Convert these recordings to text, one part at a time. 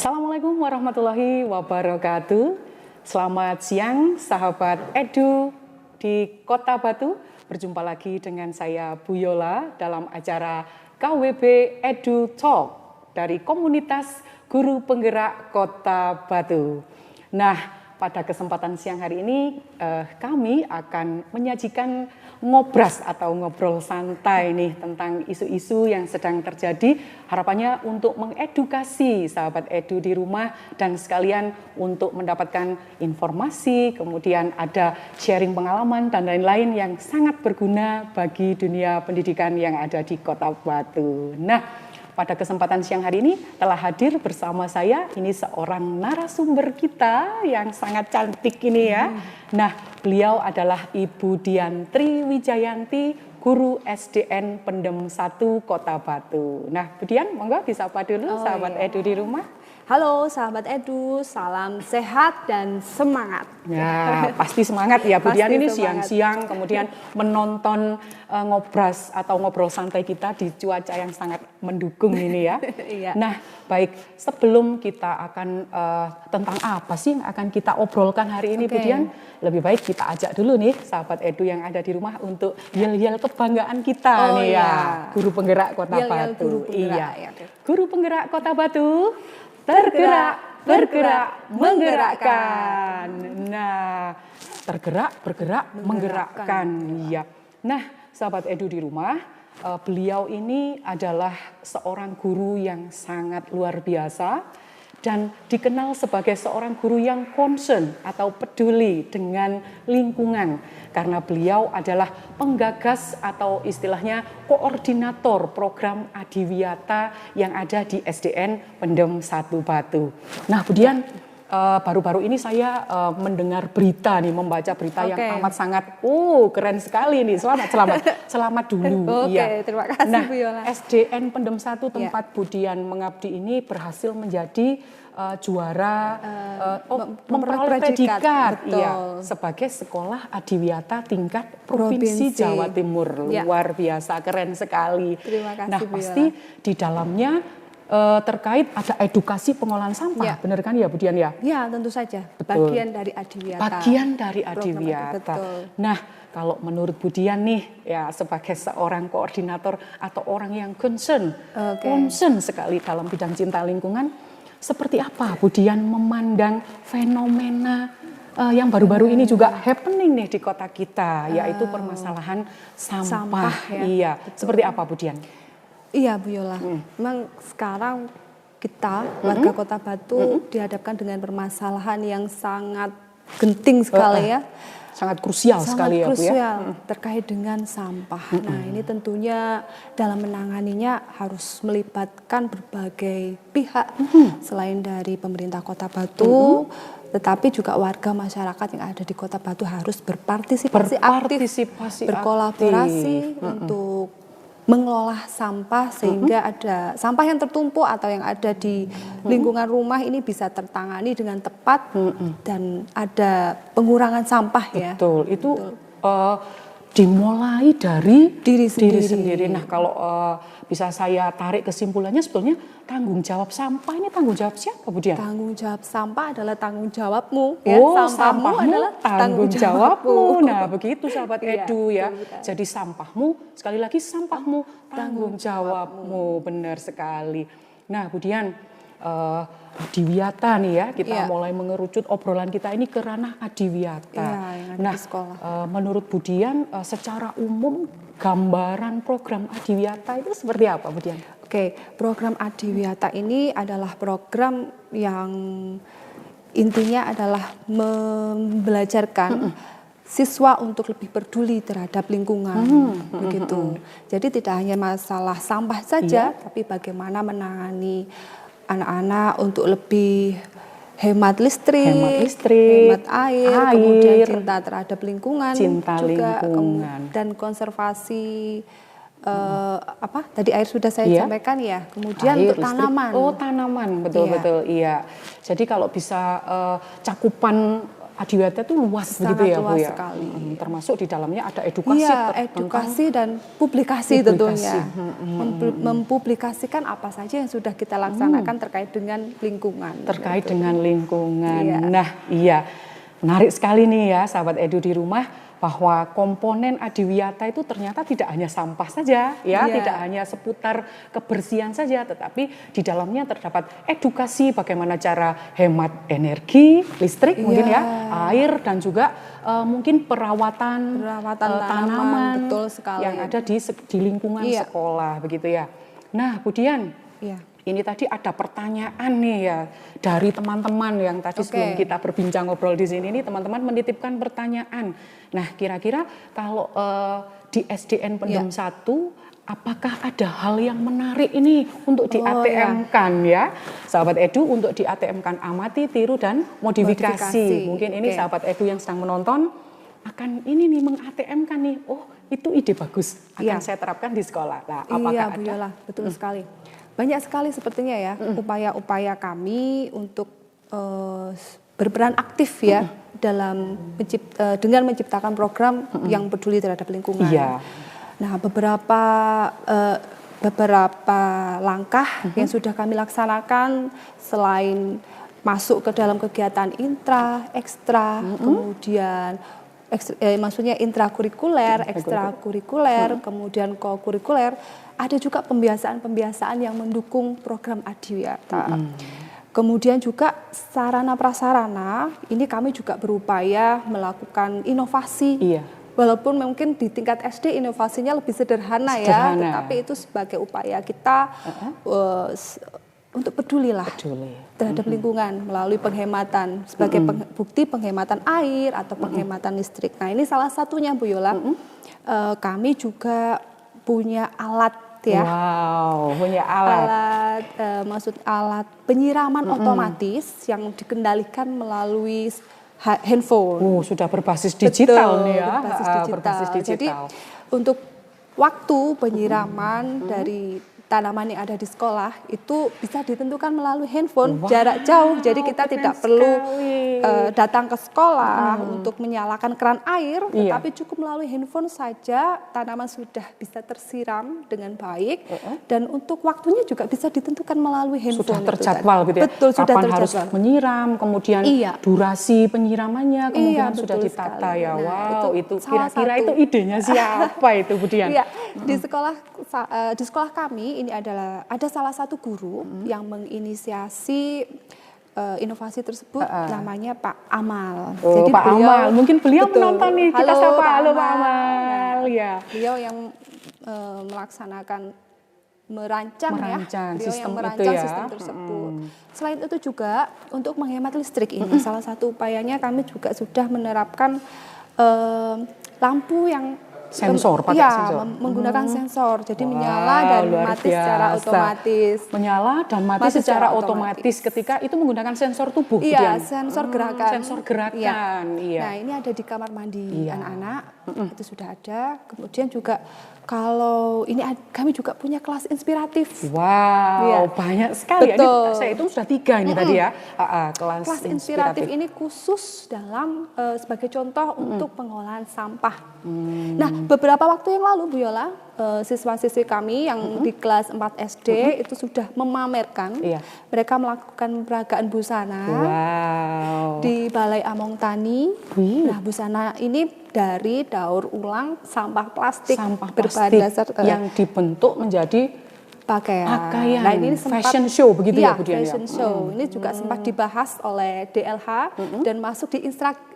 Assalamualaikum warahmatullahi wabarakatuh. Selamat siang sahabat Edu di Kota Batu. Berjumpa lagi dengan saya Bu Yola dalam acara KWB Edu Talk dari komunitas guru penggerak Kota Batu. Nah, pada kesempatan siang hari ini kami akan menyajikan ngobras atau ngobrol santai nih tentang isu-isu yang sedang terjadi. Harapannya untuk mengedukasi sahabat Edu di rumah dan sekalian untuk mendapatkan informasi, kemudian ada sharing pengalaman dan lain-lain yang sangat berguna bagi dunia pendidikan yang ada di Kota Batu. Nah, pada kesempatan siang hari ini telah hadir bersama saya, ini seorang narasumber kita yang sangat cantik ini ya. Nah, beliau adalah Ibu Diantri Wijayanti, guru SDN Pendem 1 Kota Batu. Nah, Bu Dian, monggo disapa dulu sahabat Edu di rumah. Halo sahabat Edu, salam sehat dan semangat. Ya, pasti semangat ya Bu Dian ini semangat. siang-siang kemudian menonton ngobras atau ngobrol santai kita di cuaca yang sangat mendukung ini ya. Iya. Nah, baik, sebelum kita akan tentang apa sih yang akan kita obrolkan hari ini Bu Dian, lebih baik kita ajak dulu nih sahabat Edu yang ada di rumah untuk yel-yel kebanggaan kita nih ya. Guru penggerak Kota Batu. Guru penggerak, iya. Guru penggerak Kota Batu. Tergerak, bergerak, menggerakkan. Nah, tergerak, bergerak, menggerakkan. Iya. Nah, sahabat Edu di rumah, beliau ini adalah seorang guru yang sangat luar biasa dan dikenal sebagai seorang guru yang concern atau peduli dengan lingkungan karena beliau adalah penggagas atau istilahnya koordinator program Adiwiyata yang ada di SDN Pendem 1 Batu. Nah, Bu Dian, baru-baru ini saya mendengar berita nih, membaca berita yang amat sangat keren sekali nih. Selamat dulu. Terima kasih nah, Bu Yola. SDN Pendem 1 tempat Bu Dian mengabdi ini berhasil menjadi juara memperoleh predikat ya, sebagai sekolah adiwiyata tingkat Provinsi Jawa Timur. Luar biasa, keren sekali. Terima kasih, nah, Bu pasti Yola. di dalamnya terkait ada edukasi pengolahan sampah, benar kan ya Bu Dian ya? Ya, tentu saja. Betul. Bagian dari Adiwiyata. Bagian dari Adiwiyata. Nah, kalau menurut Bu Dian nih ya sebagai seorang koordinator atau orang yang concern sekali dalam bidang cinta lingkungan, seperti apa Bu Dian memandang fenomena yang baru-baru ini juga happening nih di kota kita, yaitu permasalahan sampah ya. Iya, betul. Seperti apa Bu Dian? Iya Bu Yola, memang sekarang kita warga Kota Batu dihadapkan dengan permasalahan yang sangat genting sekali ya. Sangat krusial sekali ya Bu ya. Terkait dengan sampah. Nah, ini tentunya dalam menanganinya harus melibatkan berbagai pihak selain dari pemerintah Kota Batu, tetapi juga warga masyarakat yang ada di Kota Batu harus berpartisipasi aktif, berkolaborasi untuk mengelola sampah sehingga ada sampah yang tertumpuk atau yang ada di lingkungan rumah ini bisa tertangani dengan tepat dan ada pengurangan sampah ya. Betul, itu dimulai dari diri sendiri. Nah, kalau bisa saya tarik kesimpulannya sebetulnya tanggung jawab sampah ini tanggung jawab siapa Bu Dian? Tanggung jawab sampah adalah tanggung jawabmu. Sampahmu adalah tanggung jawabmu. Nah, begitu sahabat Edu ya. Jadi sampahmu, sekali lagi sampahmu, tanggung jawabmu. Benar sekali. Nah, Bu Dian, Adiwiyata nih ya, kita mulai mengerucut obrolan kita ini ke ranah Adiwiyata. Nah, menurut Bu Dian, secara umum gambaran program Adiwiyata itu seperti apa Bu Dian? Program Adiwiyata ini adalah program yang intinya adalah membelajarkan siswa untuk lebih peduli terhadap lingkungan, begitu. Jadi tidak hanya masalah sampah saja, tapi bagaimana menangani anak-anak untuk lebih hemat listrik, hemat air, kemudian cinta terhadap lingkungan, dan konservasi. Tadi air sudah saya sampaikan ya, kemudian air, untuk tanaman. Tanaman, betul-betul iya. Jadi kalau bisa cakupan Adiwiyata itu luas Sangat begitu ya Bu luas ya. sekali. Termasuk di dalamnya ada edukasi Iya, tentang edukasi dan publikasi tentunya. Mempublikasikan apa saja yang sudah kita laksanakan terkait dengan lingkungan. terkait gitu. dengan lingkungan. Iya. Nah, iya. Menarik sekali nih ya sahabat Edu di rumah bahwa komponen Adiwiyata itu ternyata tidak hanya sampah saja ya, Iya. tidak hanya seputar kebersihan saja, tetapi di dalamnya terdapat edukasi bagaimana cara hemat energi, listrik mungkin ya, air dan juga mungkin perawatan tanaman betul sekali. yang ada di lingkungan Iya. sekolah begitu ya. Nah, Bu Dian, Iya. ini tadi ada pertanyaan nih ya dari teman-teman yang tadi sebelum kita berbincang ngobrol di sini nih teman-teman menitipkan pertanyaan. Nah, kira-kira kalau di SDN Pendem 1 apakah ada hal yang menarik ini untuk di ATM-kan ya? Sahabat Edu untuk di ATM-kan amati, tiru dan modifikasi. Mungkin ini sahabat Edu yang sedang menonton akan ini nih meng-ATM-kan nih. Oh, itu ide bagus. Akan saya terapkan di sekolah. Nah, apakah Bu Yola, betul sekali. Banyak sekali sepertinya ya upaya-upaya kami untuk berperan aktif ya dalam dengan menciptakan program yang peduli terhadap lingkungan. Iya. Nah, beberapa langkah yang sudah kami laksanakan selain masuk ke dalam kegiatan intra, ekstra, kemudian maksudnya intrakurikuler, ekstrakurikuler, kemudian kokurikuler, ada juga pembiasaan-pembiasaan yang mendukung program Adiwiyata. Kemudian juga sarana prasarana, ini kami juga berupaya melakukan inovasi. Iya. Walaupun mungkin di tingkat SD inovasinya lebih sederhana ya, tetapi itu sebagai upaya kita untuk pedulilah terhadap lingkungan melalui penghematan sebagai bukti penghematan air atau penghematan listrik. Nah, ini salah satunya Bu Yola. Kami juga punya alat ya. Wow, punya alat. Maksud alat penyiraman otomatis yang dikendalikan melalui handphone. Oh, sudah berbasis digital. Betul, nih ya. Berbasis digital. Jadi untuk waktu penyiraman dari tanaman yang ada di sekolah itu bisa ditentukan melalui handphone jarak jauh. Jadi kita tidak perlu datang ke sekolah untuk menyalakan keran air, tetapi cukup melalui handphone saja tanaman sudah bisa tersiram dengan baik dan untuk waktunya juga bisa ditentukan melalui handphone. Sudah terjadwal gitu ya. Betul, sudah kapan terjadwal. harus menyiram, kemudian durasi penyiramannya kemudian sudah ditata sekali. ya. Nah, wow, itu kira-kira itu idenya siapa itu Bu Dian? Iya, di sekolah kami ini ada salah satu guru yang menginisiasi inovasi tersebut, namanya Pak Amal. Oh, jadi Pak beliau, Amal, mungkin beliau menonton nih, kita halo, sapa. Pak Halo Pak Amal. Amal. Nah, Ya. beliau yang merancang sistem sistem tersebut. Selain itu juga untuk menghemat listrik ini salah satu upayanya kami juga sudah menerapkan lampu yang pakai sensor. Menggunakan sensor. Jadi menyala dan mati secara otomatis. Menyala dan mati secara otomatis ketika itu menggunakan sensor tubuh. Iya, sensor gerakan. Sensor gerakan. Iya. Nah, ini ada di kamar mandi anak-anak. Itu sudah ada. Kemudian juga kalau ini kami juga punya kelas inspiratif. Wow, banyak sekali. Ini saya hitung sudah 3 ini tadi ya. Kelas inspiratif ini khusus dalam sebagai contoh untuk pengolahan sampah. Nah, beberapa waktu yang lalu Bu Yola, siswa-siswi kami yang di kelas 4 SD itu sudah memamerkan. Mereka melakukan peragaan busana di Balai Among Tani. Nah, busana ini dari daur ulang sampah plastik berbahan dasar yang dibentuk menjadi pakaian. Nah, ini sempat fashion show begitu ya Bu Dian? Fashion show. Ini juga sempat dibahas oleh DLH dan masuk di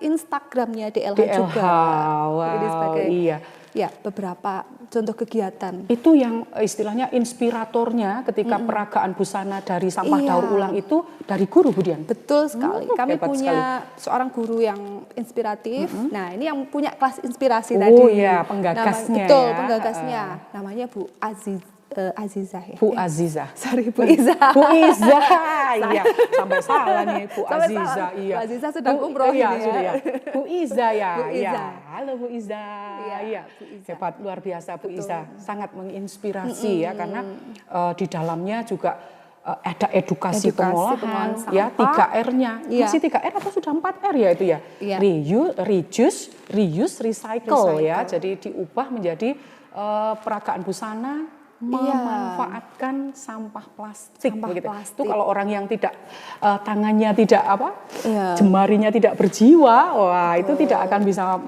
Instagramnya DLH juga. Wow, ini sebagai iya. beberapa contoh kegiatan. Itu yang istilahnya inspiratornya ketika peragaan busana dari sampah daur ulang itu dari guru Bu Dian? Betul sekali. Kami punya seorang guru yang inspiratif. Nah, ini yang punya kelas inspirasi tadi. Oh iya, penggagasnya. Betul, penggagasnya. Namanya Bu Azizah ya. Bu Azizah. Sorry, Bu Iza. Bu Iza. Iya, sampai salah nih Bu Azizah. Iya. Bu Azizah sedang umroh ya. ini Sudah ya. Bu Iza ya. Bu Iza. Ya. Halo Bu Iza. Iya. Hebat, luar biasa Bu Iza. Sangat menginspirasi ya karena di dalamnya juga ada edukasi pengolahan, ya, sampah. 3R-nya. Iya. Masih 3R atau sudah 4R ya itu ya? Iya. Reuse, recycle ya. Jadi diubah menjadi peragaan busana, memanfaatkan sampah plastik begitu. Itu kalau orang yang tidak tangannya tidak jemarinya tidak berjiwa, wah itu tidak akan bisa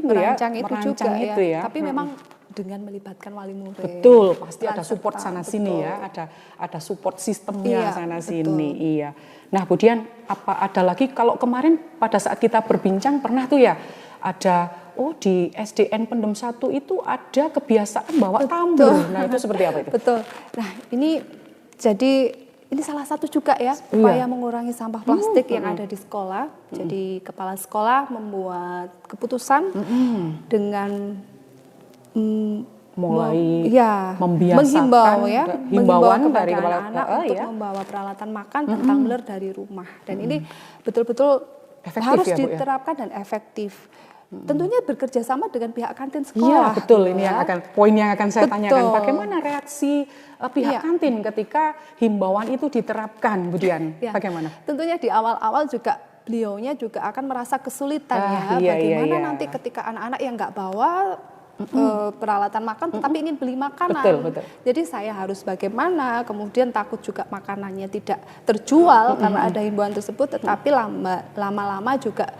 merancang itu juga ya. Tapi memang dengan melibatkan wali murid. Betul, pasti ada support sana sini ya, ada support sistemnya sana sini. Iya. Nah, kemudian ada lagi kalau kemarin pada saat kita berbincang pernah tuh ya ada di SDN Pendem 1 itu ada kebiasaan bawa tumbler. Nah, itu seperti apa itu? Betul. Nah, ini salah satu juga ya upaya mengurangi sampah plastik yang ada di sekolah. Jadi kepala sekolah membuat keputusan dengan mulai menghimbau himbauan dari kepala anak untuk membawa peralatan makan dan tumbler dari rumah. Dan ini betul-betul harus diterapkan dan efektif. Tentunya bekerja sama dengan pihak kantin sekolah. Iya, betul. Ini poin yang akan saya tanyakan. Bagaimana reaksi pihak kantin ketika himbauan itu diterapkan, Bu Dian? Bagaimana? Tentunya di awal-awal juga beliaunya juga akan merasa kesulitan bagaimana nanti ketika anak-anak yang nggak bawa peralatan makan tetapi ingin beli makanan. Betul. Jadi saya harus bagaimana, kemudian takut juga makanannya tidak terjual karena ada himbauan tersebut, tetapi lama-lama juga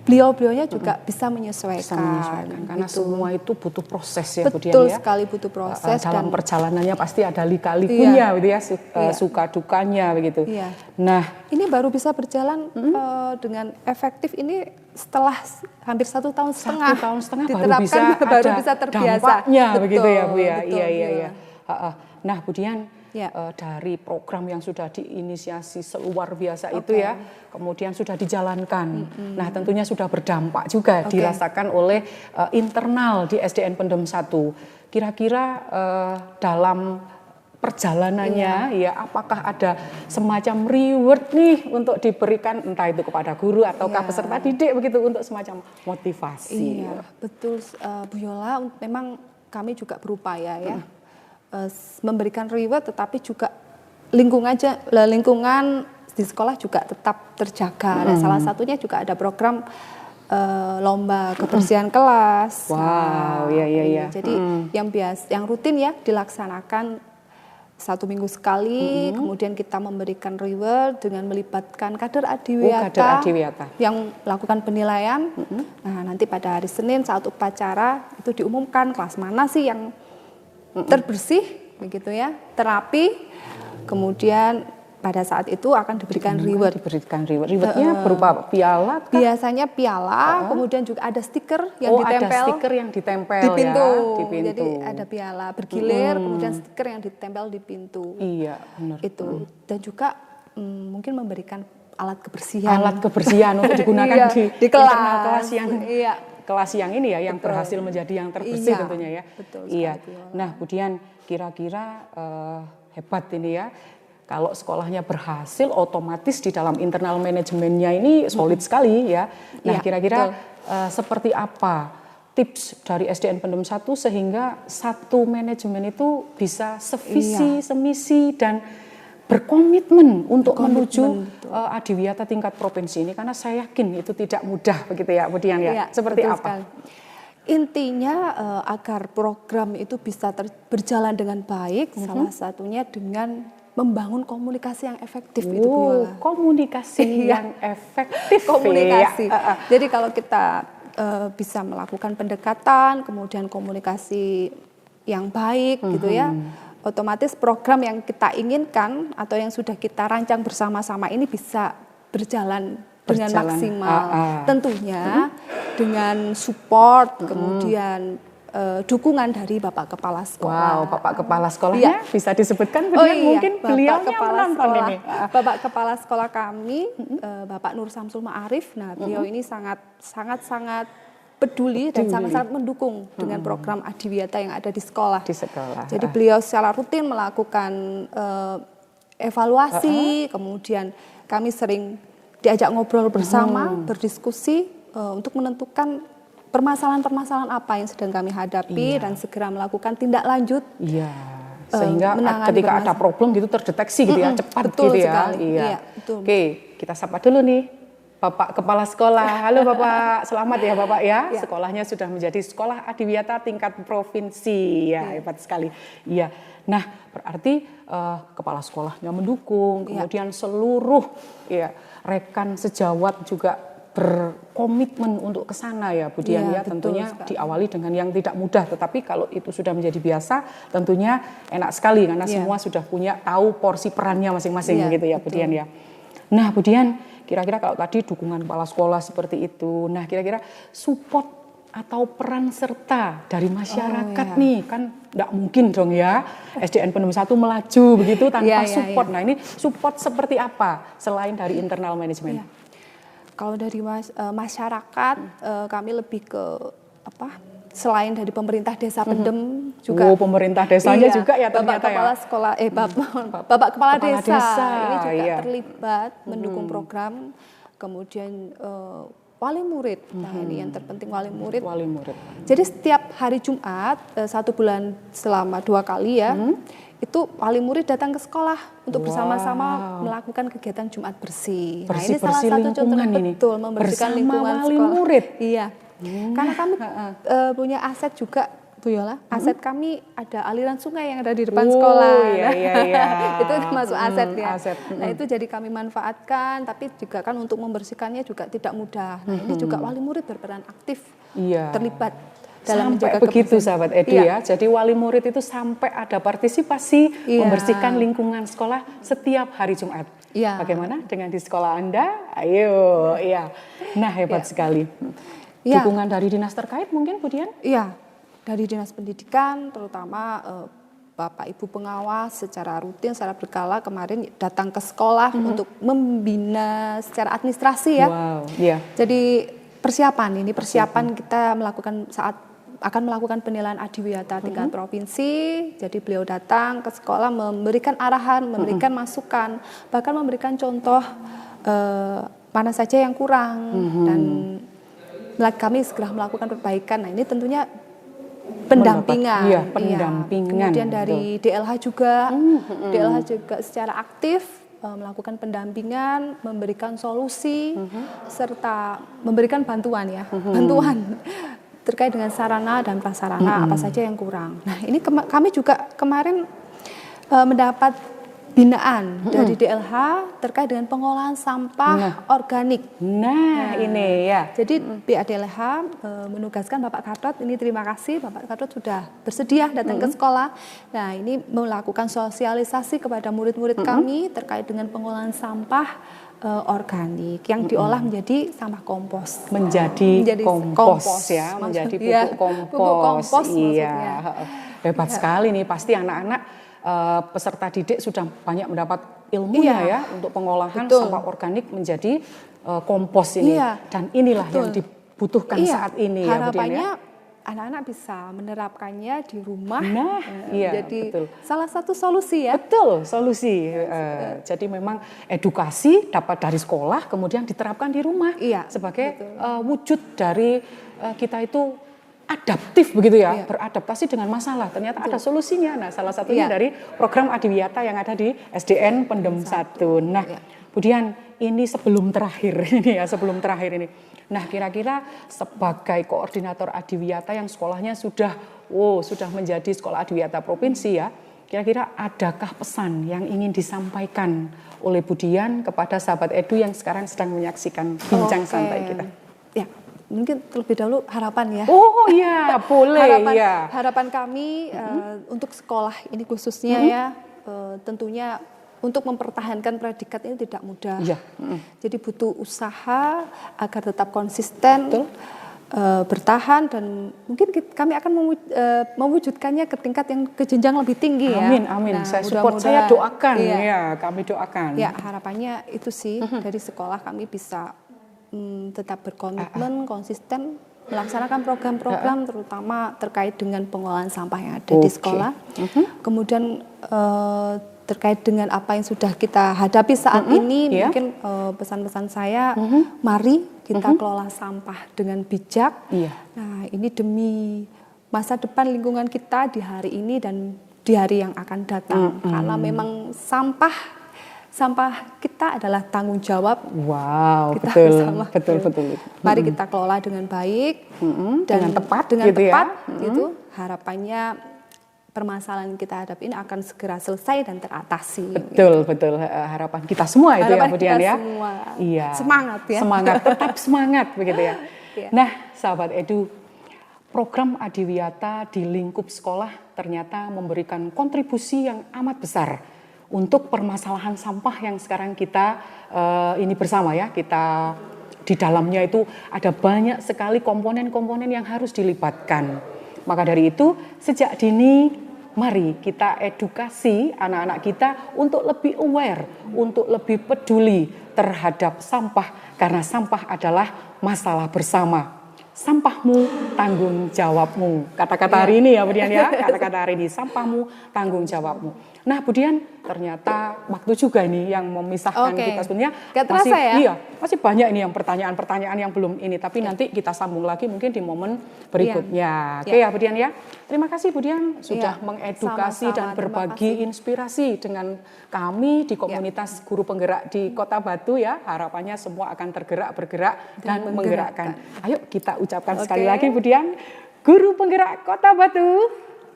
beliau-beliaunya juga bisa menyesuaikan karena semua itu butuh proses ya, Bu Dian, betul sekali butuh proses dalam perjalanannya pasti ada lika-likunya gitu ya, suka dukanya begitu. Nah, ini baru bisa berjalan dengan efektif ini setelah hampir 1,5 tahun diterapkan baru bisa terbiasa dampaknya begitu ya, Bu ya. Iya. Nah, Bu Dian, dari program yang sudah diinisiasi luar biasa itu ya, kemudian sudah dijalankan. Nah, tentunya sudah berdampak juga dirasakan oleh internal di SDN Pendem 1. Kira-kira dalam perjalanannya apakah ada semacam reward nih untuk diberikan entah itu kepada guru ataukah peserta didik begitu untuk semacam motivasi. Iya, betul Bu Yola, memang kami juga berupaya memberikan reward, tetapi juga lingkungan di sekolah juga tetap terjaga. Nah, salah satunya juga ada program lomba kebersihan kelas. Wow, iya. Jadi yang rutin ya dilaksanakan 1 minggu sekali, kemudian kita memberikan reward dengan melibatkan kader adiwiyata yang melakukan penilaian. Nah, nanti pada hari Senin saat upacara itu diumumkan kelas mana sih yang terbersih, begitu ya, terapi. Kemudian pada saat itu akan diberikan reward. Rewardnya berupa piala? Biasanya piala, kemudian juga ada stiker yang ditempel. Ada stiker yang ditempel di pintu. Di pintu. Jadi ada piala bergilir, kemudian stiker yang ditempel di pintu. Iya, benar. Itu. Dan juga mungkin memberikan alat kebersihan. Untuk digunakan di kelas yang kelas yang ini ya, yang berhasil menjadi yang terbersih tentunya ya. Betul. Nah, kemudian kira-kira hebat ini ya. Kalau sekolahnya berhasil, otomatis di dalam internal manajemennya ini solid sekali ya. Nah, kira-kira seperti apa tips dari SDN Pendem 1 sehingga satu manajemen itu bisa sevisi, semisi dan berkomitmen untuk menuju adiwiyata tingkat provinsi ini, karena saya yakin itu tidak mudah begitu ya, Bu Dian ya. Seperti apa? Sekali. Intinya agar program itu bisa berjalan dengan baik, salah satunya dengan membangun komunikasi yang efektif itu, Bu Yola. Komunikasi yang efektif. Jadi kalau kita bisa melakukan pendekatan, kemudian komunikasi yang baik gitu ya, otomatis program yang kita inginkan atau yang sudah kita rancang bersama-sama ini bisa berjalan dengan maksimal. Tentunya dengan support, kemudian dukungan dari Bapak Kepala Sekolah. Wow, Bapak Kepala Sekolahnya bisa disebutkan mungkin beliaunya menonton ini. Bapak Kepala Sekolah kami, Bapak Nur Samsul Ma'arif. Nah, beliau ini sangat peduli dan sangat mendukung dengan program adiwiyata yang ada di sekolah. Jadi beliau secara rutin melakukan evaluasi, kemudian kami sering diajak ngobrol bersama, berdiskusi untuk menentukan permasalahan-permasalahan apa yang sedang kami hadapi dan segera melakukan tindak lanjut sehingga menangani ketika ada bermasalah. problem gitu terdeteksi gitu ya, cepat betul gitu ya. sekali. Iya. Iya, betul. Oke, kita sapa dulu nih Bapak Kepala Sekolah. Halo Bapak, selamat ya Bapak ya. Ya. Sekolahnya sudah menjadi Sekolah Adiwiyata tingkat provinsi. Ya, hebat sekali. Iya. Nah, berarti kepala sekolahnya mendukung, kemudian seluruh rekan sejawat juga berkomitmen untuk ke sana ya Bu Dian ya, tentunya diawali dengan yang tidak mudah, tetapi kalau itu sudah menjadi biasa tentunya enak sekali karena semua sudah punya tahu porsi perannya masing-masing gitu ya Bu Dian ya. Nah Bu Dian, kira-kira kalau tadi dukungan kepala sekolah seperti itu, nah kira-kira support atau peran serta dari masyarakat nih, kan nggak mungkin dong ya SDN Pendem 1 melaju begitu tanpa support. Nah ini support seperti apa selain dari internal manajemen? Kalau dari masyarakat, kami lebih ke selain dari pemerintah desa Pendem juga. Oh, pemerintah desanya juga ya ternyata Bapak Kepala Sekolah, Bapak Kepala Desa ini juga terlibat mendukung program. Kemudian wali murid, nah ini yang terpenting wali murid. Jadi setiap hari Jumat 1 bulan selama 2 kali ya. Itu wali murid datang ke sekolah untuk bersama-sama melakukan kegiatan Jumat bersih. Nah ini salah satu contohnya betul membersihkan lingkungan wali sekolah. Murid. Iya, karena kami punya aset juga Bu Yola. Aset kami ada aliran sungai yang ada di depan sekolah. Itu termasuk asetnya. Nah itu jadi kami manfaatkan, tapi juga kan untuk membersihkannya juga tidak mudah. Nah ini juga wali murid berperan aktif terlibat. Dalam sampai begitu sahabat Edu ya. Jadi wali murid itu sampai ada partisipasi membersihkan lingkungan sekolah setiap hari Jumat. Bagaimana dengan di sekolah Anda? Ayo, Nah hebat sekali. Dukungan dari dinas terkait mungkin Bu Dian? Iya, dari dinas pendidikan terutama Bapak Ibu pengawas secara rutin, secara berkala kemarin datang ke sekolah untuk membina secara administrasi ya. Jadi persiapan kita melakukan akan melakukan penilaian adiwiyata tingkat provinsi. Jadi beliau datang ke sekolah memberikan arahan, memberikan masukan, bahkan memberikan contoh mana saja yang kurang dan kami segera melakukan perbaikan. Nah ini tentunya pendampingan. Kemudian dari DLH juga, DLH juga secara aktif melakukan pendampingan, memberikan solusi serta memberikan bantuan bantuan terkait dengan sarana dan prasarana apa saja yang kurang. Nah ini kami juga kemarin mendapat binaan dari DLH terkait dengan pengolahan sampah organik. Ini ya. Jadi DLH menugaskan Bapak Kadrot, ini terima kasih Bapak Kadrot sudah bersedia datang ke sekolah. Nah ini melakukan sosialisasi kepada murid-murid kami terkait dengan pengolahan sampah organik yang diolah menjadi sampah kompos. Menjadi kompos ya, menjadi pupuk kompos. Iya. Hebat sekali nih, pasti anak-anak peserta didik sudah banyak mendapat ilmunya ya untuk pengolahan sampah organik menjadi kompos ini. Dan inilah yang dibutuhkan saat ini ya. Harapannya anak-anak bisa menerapkannya di rumah. Jadi betul. Salah satu solusi ya. Betul, solusi. Jadi memang edukasi dapat dari sekolah kemudian diterapkan di rumah sebagai wujud dari kita itu adaptif begitu ya, beradaptasi dengan masalah. Ternyata ada solusinya. Nah, salah satunya dari program Adiwiyata yang ada di SDN Pendem 1. Nah, kemudian ini sebelum terakhir ini. Nah, kira-kira sebagai koordinator Adiwiyata yang sekolahnya sudah menjadi sekolah Adiwiyata provinsi ya, kira-kira adakah pesan yang ingin disampaikan oleh Bu Dian kepada sahabat Edu yang sekarang sedang menyaksikan bincang santai kita? Ya, mungkin terlebih dahulu harapan ya. Oh iya, boleh. Harapan kami untuk sekolah ini khususnya ya, tentunya untuk mempertahankan predikat ini tidak mudah. Jadi butuh usaha agar tetap konsisten, bertahan dan mungkin kami akan mewujudkannya ke tingkat yang ke jenjang lebih tinggi ya. Amin. Nah, saya support, saya doakan kami doakan. Ya, harapannya itu sih dari sekolah kami bisa tetap berkomitmen, konsisten melaksanakan program-program terutama terkait dengan pengolahan sampah yang ada di sekolah. Kemudian terkait dengan apa yang sudah kita hadapi saat ini, mungkin pesan-pesan saya, mari kita kelola sampah dengan bijak. Nah, ini demi masa depan lingkungan kita di hari ini dan di hari yang akan datang. Karena memang sampah kita adalah tanggung jawab Wow, kita betul, bersama. betul. Mari kita kelola dengan baik Dengan tepat dengan gitu ya. tepat gitu. Harapannya permasalahan kita hadapi ini akan segera selesai dan teratasi. Betul. Harapan kita semua itu Harapan ya, kemudian kita ya. semua. Iya. Semangat ya. Semangat, tetap semangat begitu ya. Iya. Nah, sahabat Edu, program Adiwiyata di lingkup sekolah ternyata memberikan kontribusi yang amat besar untuk permasalahan sampah yang sekarang kita ini bersama ya, kita di dalamnya itu ada banyak sekali komponen-komponen yang harus dilibatkan. Maka dari itu sejak dini mari kita edukasi anak-anak kita untuk lebih aware, untuk lebih peduli terhadap sampah karena sampah adalah masalah bersama. Sampahmu tanggung jawabmu. Kata-kata hari ini ya Budian ya, kata-kata hari ini sampahmu tanggung jawabmu. Nah Budian ternyata waktu juga ini yang memisahkan kita sebenarnya. Gak terasa masih, ya? Iya, masih banyak ini yang pertanyaan-pertanyaan yang belum ini. Tapi nanti kita sambung lagi mungkin di momen berikutnya. Oke ya Budian ya. Terima kasih Budian sudah mengedukasi dan berbagi inspirasi dengan kami di komunitas guru penggerak di Kota Batu ya. Harapannya semua akan tergerak, bergerak dan menggerakkan. Ayo kita ucapkan sekali lagi Budian, guru penggerak Kota Batu,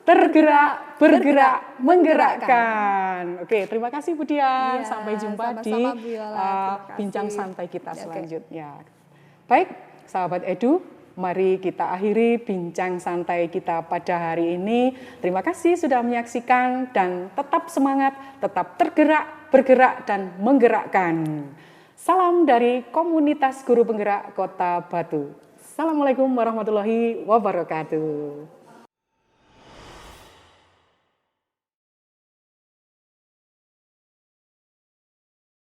tergerak, bergerak, menggerakkan. Oke, terima kasih Budian. Sampai jumpa di bincang santai kita selanjutnya. Baik, sahabat Edu, mari kita akhiri bincang santai kita pada hari ini. Terima kasih sudah menyaksikan dan tetap semangat, tetap tergerak, bergerak, dan menggerakkan. Salam dari komunitas guru penggerak Kota Batu. Assalamualaikum warahmatullahi wabarakatuh.